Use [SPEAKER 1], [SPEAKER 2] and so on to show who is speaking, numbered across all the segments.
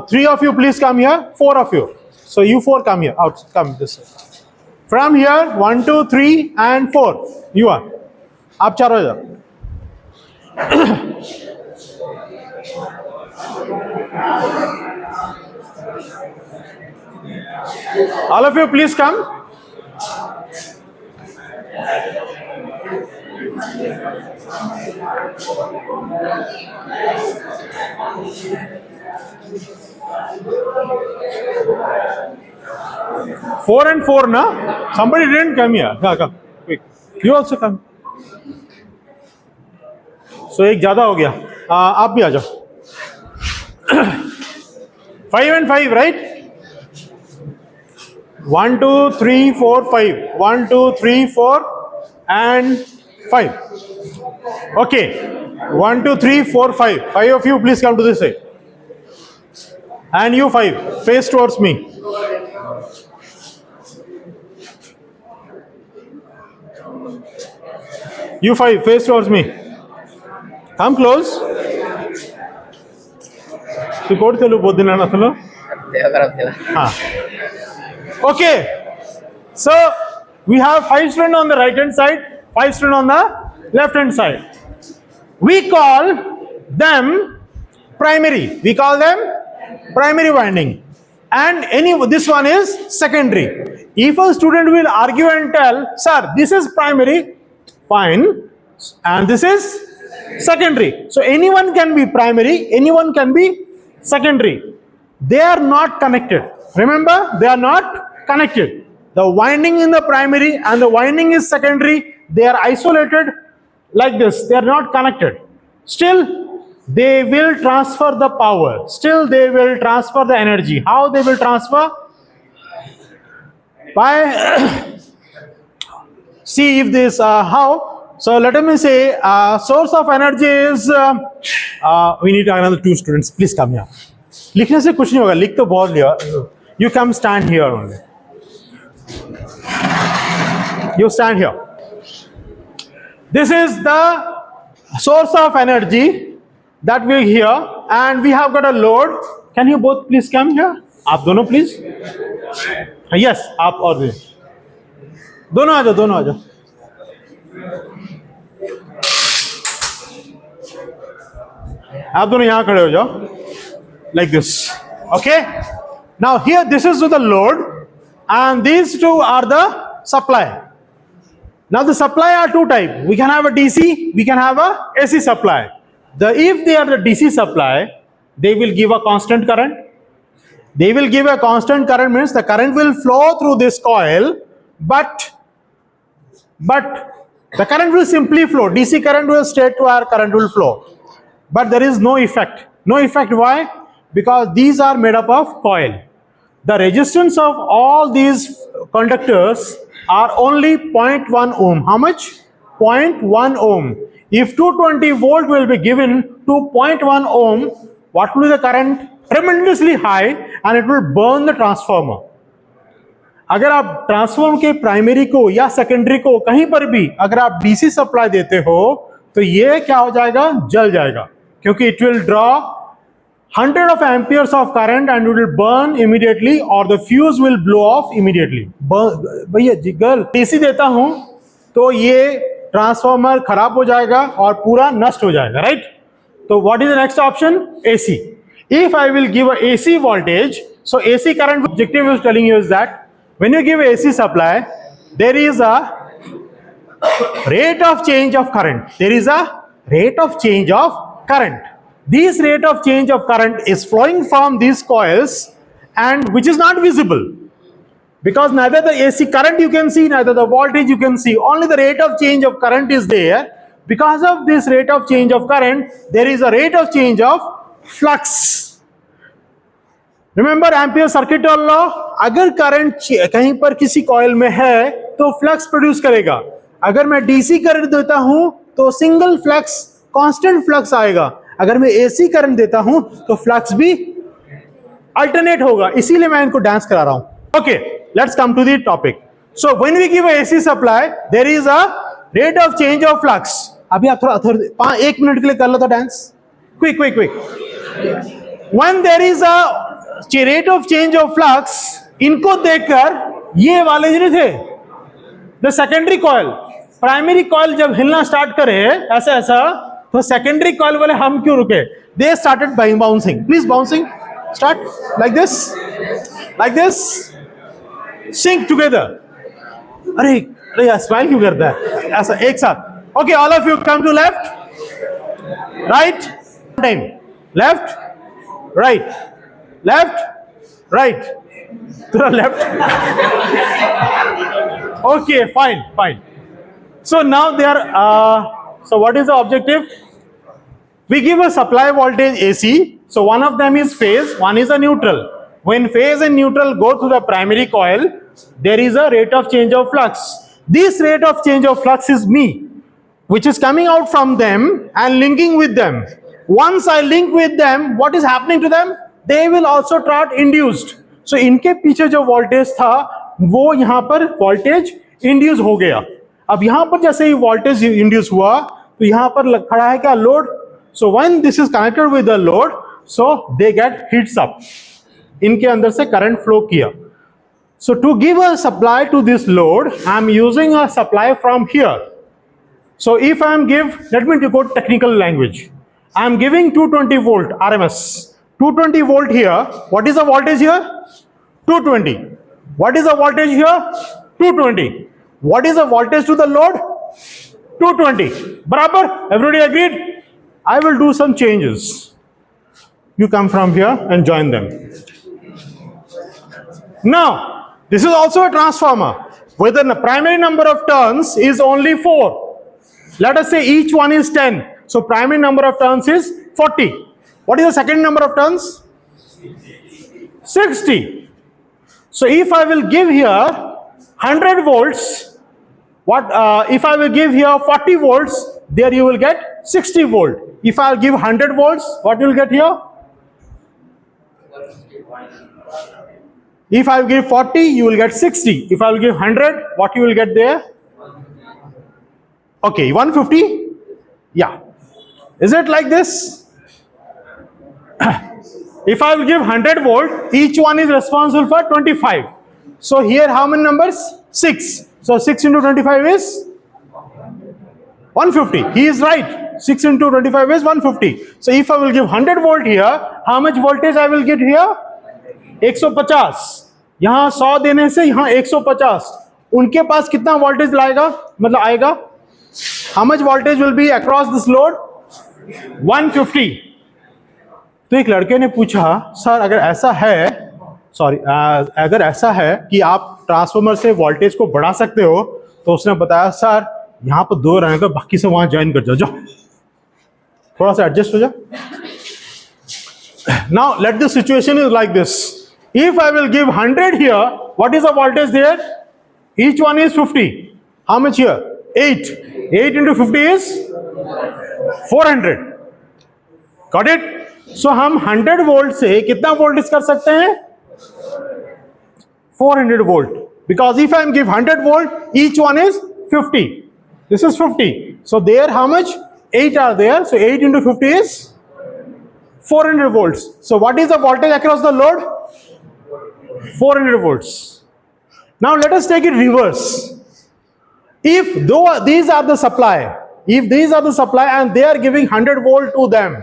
[SPEAKER 1] Three of you, please come here. Four of you. So you four come here. Out. Come this way. From here, 1, 2, 3, and 4. You are. आप चारों जाओ. All of you, please come. Four and four, na? Somebody didn't come here. Come. Quick. You also come. So एक ज्यादा हो गया. आप भी आ जाओ. 5 and 5, right? 1, 2, 3, 4, 5. 1, 2, 3, 4, and 5. Okay. 1, 2, 3, 4, 5. 5 of you, please come to this side. And you 5, face towards me. You 5, face towards me. Come close. You go to the both din na thalo. Okay. So we have 5 students on the right hand side, 5 students on the left hand side. We call them primary. We call them primary winding. And this one is secondary. If a student will argue and tell, sir, this is primary, fine, and this is secondary. So anyone can be primary, anyone can be secondary. They are not connected. Remember, they are not connected. The winding in the primary and the winding is secondary. They are isolated like this. They are not connected. Still, they will transfer the power. Still, they will transfer the energy. How they will transfer? By see if this how. So let me say source of energy is we need another 2 students. Please come here. लिखने से कुछ नहीं होगा. लिख तो बहुत लिया. You come stand here only. You stand here. This is the source of energy that we hear, and we have got a load. Can you both please come here? आप दोनों please. Yes, आप और भी. दोनों आ जाओ, दोनों आ जाओ. आप दोनों यहाँ खड़े हो जाओ. Like this. Okay. Now here this is the load, and these two are the supply. Now the supply are 2 types. We can have a DC, we can have a AC supply. If they are the DC supply, they will give a constant current. They will give a constant current means the current will flow through this coil, but the current will simply flow. DC current will straight wire current will flow, but there is no effect. No effect. Why? Because these are made up of coil. The resistance of all these conductors are only 0.1 ohm. How much? 0.1 ohm. If 220 volt will be given to 0.1 ohm, what will be the current? Tremendously high, and it will burn the transformer. अगर आप transformer के primary को या secondary को कहीं पर भी अगर आप डीसी सप्लाई देते हो तो ये क्या हो जाएगा? जल जाएगा, क्योंकि it will draw 100 of amperes of current and it will burn immediately, or the fuse will blow off immediately. भैया जिगल डीसी देता हूं तो ये ट्रांसफॉर्मर खराब हो जाएगा और पूरा नष्ट हो जाएगा, राइट? तो what is the next option? AC. If I will give a AC voltage, so AC current objective is telling you is that when you give AC supply, there is a rate of change of current. There is a rate of change of current. This rate of change of current is flowing from these coils, and which is not visible because neither the AC current you can see, neither the voltage you can see. Only the rate of change of current is there. Because of this rate of change of current, there is a rate of change of flux. Remember ampere circuit law. अगर current कहीं पर किसी coil में है तो flux produce करेगा. अगर मैं डीसी करंट देता हूं तो सिंगल फ्लक्स, कांस्टेंट फ्लक्स आएगा. अगर मैं एसी करंट देता हूं तो फ्लक्स भी अल्टरनेट होगा. इसीलिए मैं इनको डांस करा रहा हूं. Okay, let's come to the topic. So when we give AC supply, there is a rate of change of flux. अभी आप थोड़ा 1 मिनट के लिए कर लो तो dance. Quick quick quick. When there is a rate of change of flux, इनको देखकर ये वाले जो थे, the secondary coil, primary coil जब हिलना स्टार्ट करे ऐसा ऐसा, तो secondary coil वाले हम क्यों रुके? They started by bouncing. Please bouncing. Start like this, sync together. अरे अरे यार स्माइल क्यों करता है ऐसा एक साथ? Okay, all of you come to left, right, time, left, right, to left. Okay, fine. So now they are. So what is the objective? We give a supply voltage AC. So one of them is phase, one is a neutral. When phase and neutral go through the primary coil, there is a rate of change of flux. This rate of change of flux is me, which is coming out from them and linking with them. Once I link with them, what is happening to them? They will also start induced. So इनके पीछे जो voltage था, वो यहाँ पर voltage induce हो गया. अब यहाँ पर जैसे ही voltage induce हुआ, तो यहाँ पर खड़ा है क्या load? So when this is connected with the load, so they get heats up. इनके अंदर से current flow किया. So to give a supply to this load, I am using a supply from here. So if I am let me go technical language. I am giving 220 volt RMS. 220 volt here. What is the voltage here? 220. What is the voltage here? 220. What is the voltage to the load? 220. Barabar? Everybody agreed? I will do some changes. You come from here and join them. Now, this is also a transformer. Whether the primary number of turns is only 4. Let us say each one is 10. So primary number of turns is 40. What is the second number of turns? 60. So if I will give here 100 volts, if I will give here 40 volts, there you will get 60 volt. If I will give 100 volts, what you will get here? If I will give 40, you will get 60. If I will give 100, what you will get there? Okay, 150? Yeah. Is it like this? If I will give 100 volt, each one is responsible for 25. So here how many numbers? 6. So 6 into 25 is 150. He is right. 6 into 25 is 150. So if I will give 100 volt here, how much voltage I will get here? 150. यहाँ 100 देने से यहाँ 150. उनके पास कितना voltage लाएगा, मतलब आएगा? How much voltage will be across this load? 150. तो एक लड़के ने पूछा, सर अगर ऐसा है कि आप ट्रांसफार्मर से वोल्टेज को बढ़ा सकते हो, तो उसने बताया सर यहाँ पर 2 रहेगा, बाकी से वहां ज्वाइन कर जाओ, थोड़ा सा एडजस्ट हो जाओ. Now let the situation is like this. If I will give 100 here, what is the voltage there? Each one is 50. How much here? 8. 8 into 50 is 400. Got it? So हम 100 volt से कितना voltage कर सकते हैं? 400 volt. Because if I give 100 volt, each one is 50. This is 50. So there how much? 8 are there. So 8 into 50 is 400 volts. So what is the voltage across the load? 400 volts. Now let us take it reverse. If these are the supply, and they are giving 100 volt to them,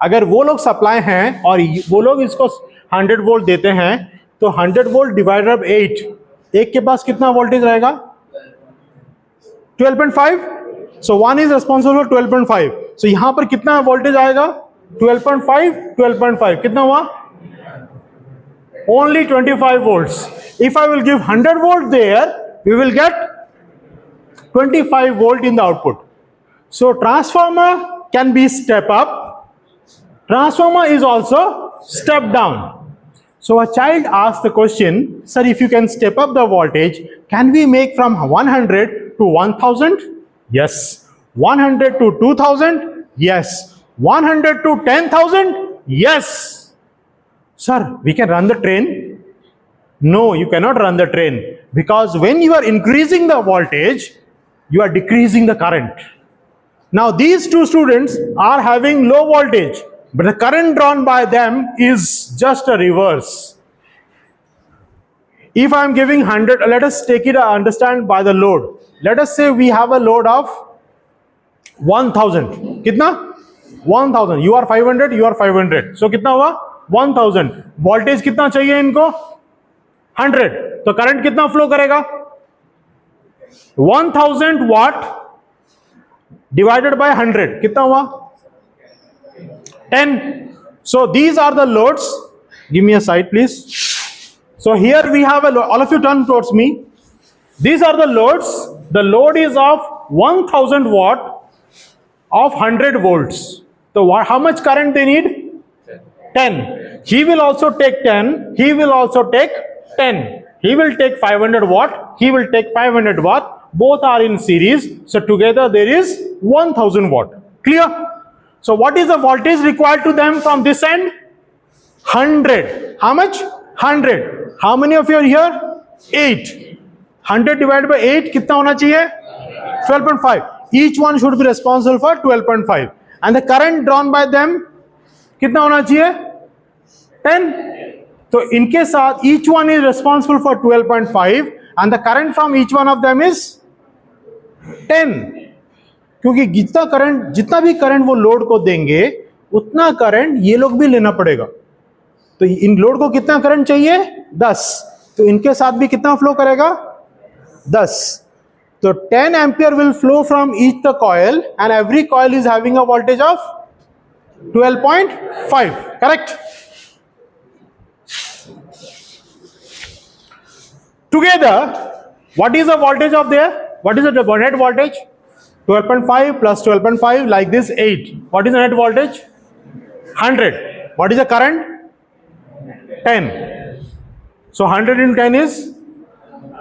[SPEAKER 1] अगर वो लोग supply हैं और वो लोग इसको 100 volt देते हैं, तो 100 वोल्ट डिवाइडेड बाय 8, एक के पास कितना वोल्टेज रहेगा? 12.5. So one is responsible for 12.5. सो यहां पर कितना वोल्टेज आएगा? 12.5 कितना हुआ? Only 25 volts. If I will give 100 volt there, we will get 25 volt in the output. So transformer can be step up. Transformer is also step down. So a child asked the question, sir, if you can step up the voltage, can we make from 100 to 1000? Yes. 100 to 2000? Yes. 100 to 10,000? Yes. Sir, we can run the train? No, you cannot run the train, because when you are increasing the voltage, you are decreasing the current. Now these two students are having low voltage. but the current drawn by them is just a reverse. If I am giving 100, let us take it understand by the load. Let us say we have a load of 1000. कितना? 1000. You are 500, you are 500. So कितना हुआ? 1000. Voltage कितना चाहिए इनको? 100. तो current कितना flow करेगा? 1000 watt divided by 100. कितना हुआ? 10. So these are the loads. Give me a side, please. So here we have a load. All of you turn towards me. These are the loads. The load is of 1000 watt of 100 volts. So how much current they need? 10. He will also take 10. He will also take 10. He will take 500 watt. He will take 500 watt. Both are in series. So together there is 1000 watt. Clear? So what is the voltage required to them from this end? 100. How much? 100. How many of you are here? 8. 100 divided by 8 कितना होना चाहिए? 12.5. Each one should be responsible for 12.5. And the current drawn by them कितना होना चाहिए? 10. तो इनके साथ each one is responsible for 12.5 and the current from each one of them is 10. क्योंकि जितना भी करंट वो लोड को देंगे उतना करंट ये लोग भी लेना पड़ेगा. तो इन लोड को कितना करंट चाहिए? 10. तो इनके साथ भी कितना फ्लो करेगा? 10. तो 10 ampere will flow from each the coil and every coil is having a voltage of 12.5. Correct? Together, what is the voltage of there? What is the net voltage? 12.5 plus 12.5 like this 8. What is the net voltage? 100. What is the current? 10. So 100 into 10 is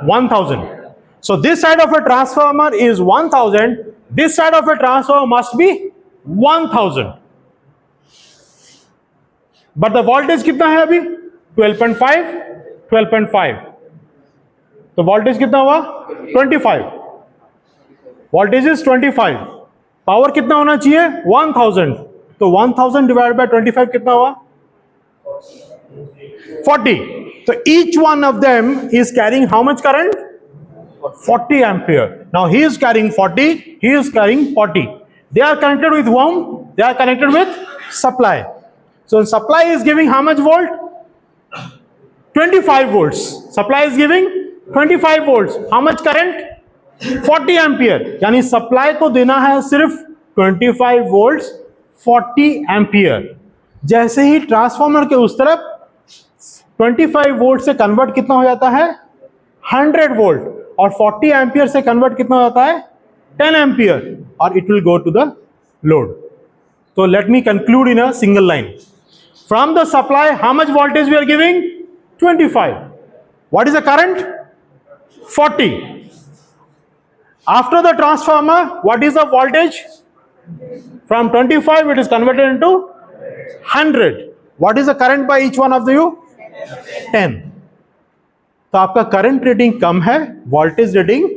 [SPEAKER 1] 1000. So this side of a transformer is 1000. This side of a transformer must be 1000. But the voltage कितना है अभी? 12.5, 12.5. तो voltage कितना हुआ? 25. Voltage is 25. Power कितना होना चाहिए? 1000. तो 1000 डिवाइड बाय 25 कितना हुआ? 40. तो each one of them is carrying how much current? 40 ampere. Now he is carrying 40, he is carrying 40. They are connected with whom? They are connected with supply. So supply is giving how much volt? 25 volts. Supply is giving 25 volts. How much current? 40 ampere. यानी supply को देना है सिर्फ 25 volts 40 ampere. जैसे ही transformer के उस तरफ 25 volt से कन्वर्ट कितना हो जाता है? 100 वोल्ट. और 40 एम्पियर से कन्वर्ट कितना हो जाता है? 10 एम्पियर. और it will go to the load. तो let me conclude in a single line. From the supply how much voltage we are giving? 25. What is the current? 40. After the transformer, what is the voltage? From 25 it is converted into 100. What is the current by each one of you? 10. तो आपका current rating कम है, voltage rating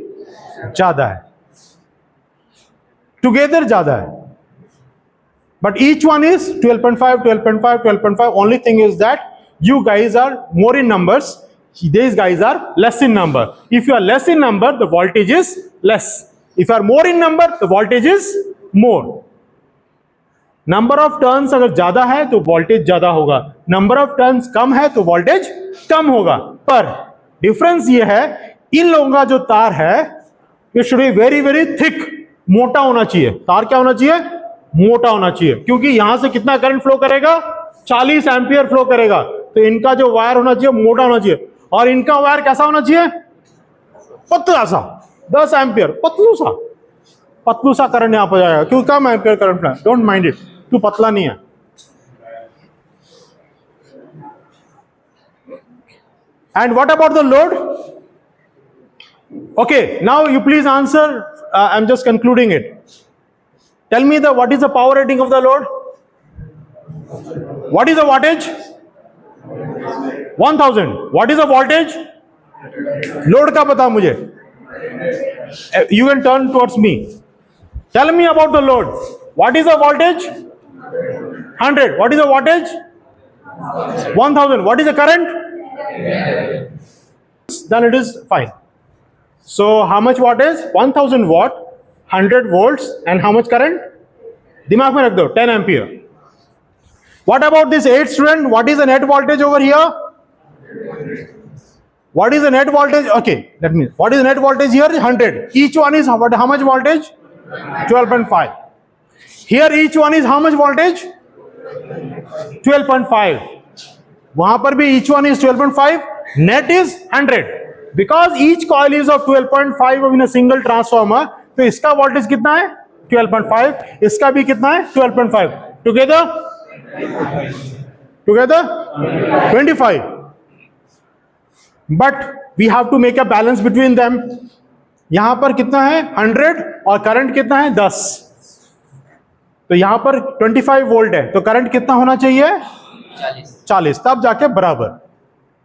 [SPEAKER 1] ज्यादा है. Together ज्यादा है. But each one is 12.5, 12.5, 12.5. Only thing is that you guys are more in numbers. These guys are less in number. If you are less in number, the voltage is less. If you are more in number, the voltage is more. Number of turns अगर ज्यादा है तो voltage ज्यादा होगा. Number of turns कम है तो voltage कम होगा. पर डिफरेंस ये है, इन लोगों का जो तार है ये should be very very thick, मोटा होना चाहिए. तार क्या होना चाहिए? मोटा होना चाहिए. क्योंकि यहां से कितना करंट फ्लो करेगा? 40 एम्पियर फ्लो करेगा. तो इनका जो वायर होना चाहिए मोटा होना चाहिए. और इनका वायर कैसा होना चाहिए? पतला सा, 10 एम्पियर. पतलू सा करंट यहां पर जाएगा. क्यों? कम एम्पियर करंट है. डोंट माइंड इट, तू पतला नहीं है. And what about the load? Okay, now you please answer. I am just concluding it. Tell me the what is the power rating of the load? What is the wattage? 1000. What is the voltage? Load का बता मुझे. You can turn towards me. Tell me about the load. What is the voltage? 100. What is the wattage? 1000. What is the current? Then it is fine. So how much watt is 1000 watt, 100 volts, and how much current? दिमाग में रख दो, 10 ampere. What about this 8 student? What is the net voltage over here? What is the net voltage? Okay, let me. What is the net voltage here? 100. Each one is how much voltage? 12.5. Here each one is how much voltage? 12.5. वहां पर भी each one is 12.5. Net is 100. Because each coil is of 12.5 in a single transformer, तो इसका voltage कितना है? 12.5. इसका भी कितना है? 12.5. Together 25. But we have to make a balance between them. यहां पर कितना है? 100 और करंट कितना है? 10. तो यहां पर 25 वोल्ट है, तो करंट कितना होना चाहिए? 40. तब जाके बराबर.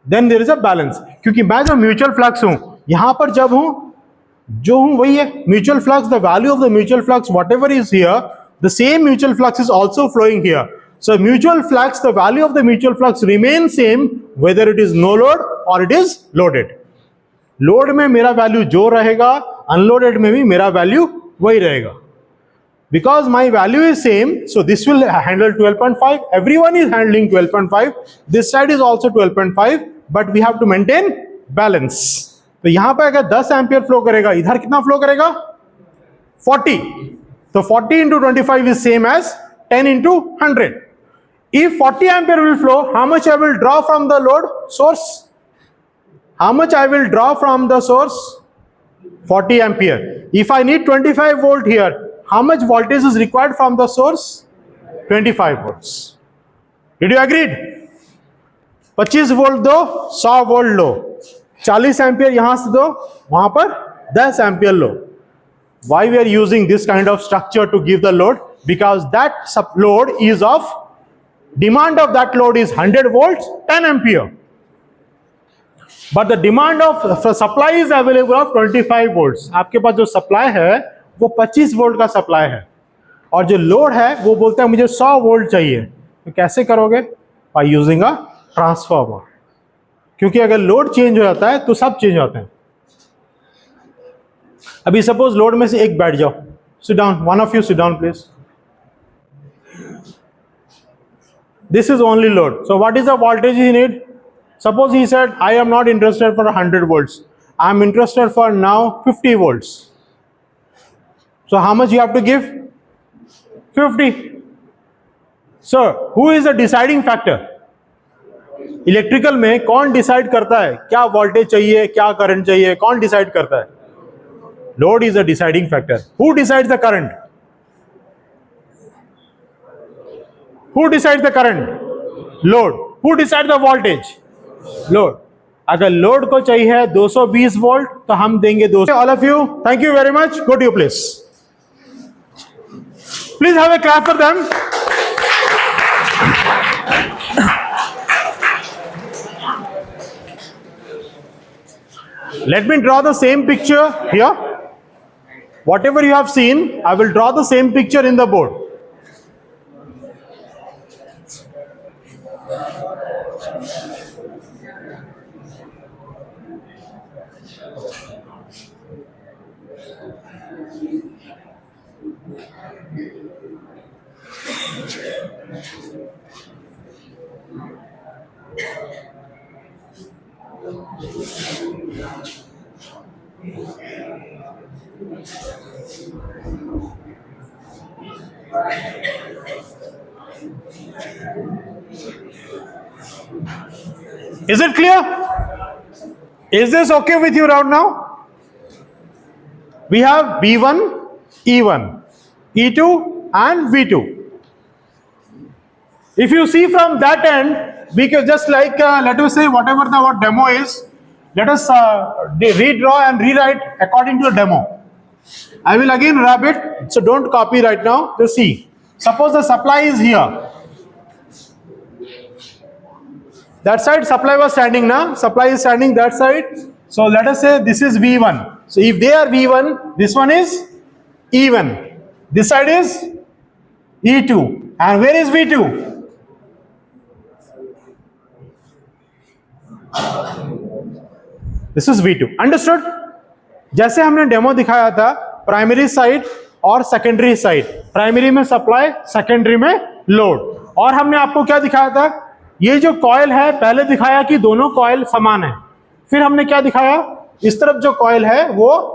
[SPEAKER 1] Then there is a balance. क्योंकि मैं जो म्यूचुअल फ्लक्स हूं, यहां पर जब हूं, जो हूं वही है mutual flux. The value of the mutual flux whatever is here, the same mutual flux is also flowing here. So mutual flux, the value of the mutual flux remains same whether it is no load or it is loaded. Load में मेरा value जो रहेगा, unloaded में भी मेरा value वही रहेगा. Because my value is same, so this will handle 12.5. Everyone is handling 12.5. This side is also 12.5, but we have to maintain balance. तो यहाँ पे अगर 10 एम्पियर फ्लो करेगा, इधर कितना फ्लो करेगा? 40. तो 40 into 25 is same as 10 into 100. If 40 ampere will flow, how much I will draw from the load source? How much I will draw from the source? 40 ampere. If I need 25 volt here, how much voltage is required from the source? 25 volts. Did you agree? 25 volt दो, 100 volt लो. 40 ampere यहां से दो, वहां पर 10 ampere low. Why we are using this kind of structure to give the load? Because that load is of demand of that load is 100 volts, 10 ampere. But the demand of supply is available of 25 volts. आपके पास जो supply है वो 25 volt का supply है, और जो load है वो बोलता है मुझे 100 वोल्ट चाहिए. तो कैसे करोगे? By using a transformer. क्योंकि अगर लोड चेंज हो जाता है तो सब चेंज होते हैं. अभी सपोज लोड में से एक बैठ जाओ. Sit down. One of you sit down, please. This is only load. So what is the voltage you need? Suppose he said, I am not interested for 100 volts. I am interested for now 50 volts. So how much you have to give? 50. So who is the deciding factor? Electrical में कौन decide करता है क्या voltage चाहिए, क्या current चाहिए? कौन decide करता है? Load is a deciding factor. Who decides the current? Who decides the current? Load. Who decides the voltage? Load. अगर लोड को चाहिए 220 वोल्ट तो हम देंगे 200. All of you, thank you very much. Go to your place. Please have a clap for them. Let me draw the same picture here. Whatever you have seen, I will draw the same picture in the board. Is it clear? Is this okay with you right now? We have V1, E1, E2 and V2. If you see from that end, we can just like let us say whatever the demo is, let us redraw and rewrite according to the demo. I will again wrap it, so don't copy right now. Just see. Suppose the supply is here. That side supply was standing now. Supply is standing that side. So let us say this is V1. So if they are V1, this one is E1. This side is E2. And where is V2? This is V2. Understood? जैसे हमने demo दिखाया था, primary side और secondary side, primary में supply, secondary में load, और हमने आपको क्या दिखाया था, ये जो कॉइल है पहले दिखाया कि दोनों कॉइल समान है, फिर हमने क्या दिखाया, इस तरफ जो कॉइल है वो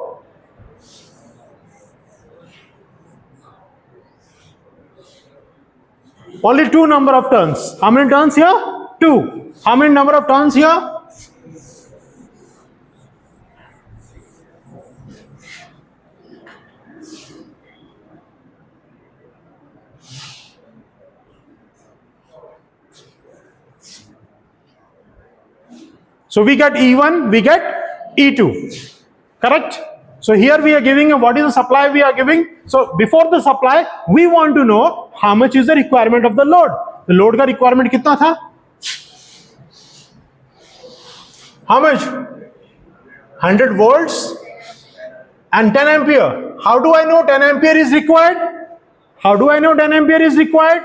[SPEAKER 1] only 2 number of turns. How many turns here? 2. How many number of turns here? So we get E1, we get E2, correct? So here we are giving what is the supply we are giving. So before the supply, we want to know how much is the requirement of the load. The load का requirement कितना था? How much? 100 volts and 10 ampere. How do I know 10 ampere is required? How do I know 10 ampere is required?